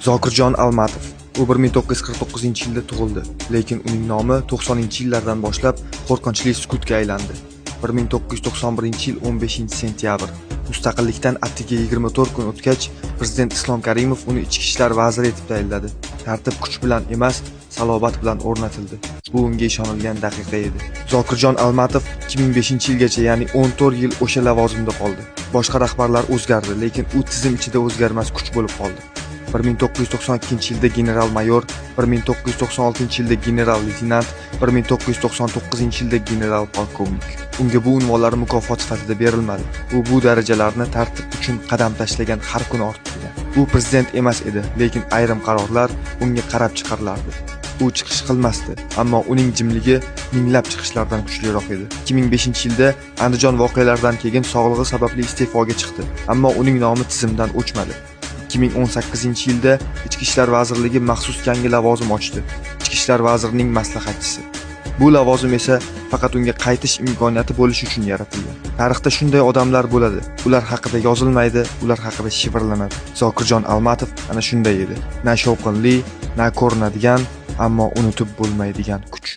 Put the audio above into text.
Zokirjon Almatov. U 1949-yilda tug'ildi, lekin uning nomi 90-yillardan boshlab qo'rqinchli sukutga aylandi. 1991-yil 15-sentyabr. Mustaqillikdan atigi 24 kun o'tgach, prezident Islom Karimov uni ichki ishlar vaziri etib tayinladi. Tartib kuch bilan emas, salobat bilan o'rnatildi. Bu unga ishonilgan daqiqa edi. Zokirjon Almatov 2005-yilgacha, ya'ni 14 yil o'sha lavozimda qoldi. Boshqa rahbarlar o'zgardi, lekin u tizim ichida o'zgarmas kuch bo'lib qoldi. 1992-yilda general-mayor, 1996-yilda general-leytenant, 1999-yilda general-polkovnik. Unga bu unvonlar mukofot sifatida berilmadi. U bu darajalarni tartib uchun qadam tashlagan har kuni orttirgan. U prezident emas edi, lekin ayrim qarorlar unga qarab chiqarilardi. U chiqish qilmasdi, ammo uning jimligi minglab chiqishlardan kuchliroq edi. 2005-yilda Andijon voqealaridan keyin sog'lig'i sababli iste'foga chiqdi, ammo uning nomi tizimdan o'chmadi. 2018-yilda Ichki ishlar vazirligi maxsus yangi lavozim ochdi. Ichki ishlar vazirining maslahatchisi. Bu lavozim esa faqat unga qaytish imkoniyati bo'lishi uchun yaratilgan. Tarixda shunday odamlar bo'ladi. Ular haqida yozilmaydi, ular haqida shivirlanadi. Zokirjon Almatov ana shunday edi. Na shovqinli, na ko'rinadigan, ammo unutib bo'lmaydigan kuch.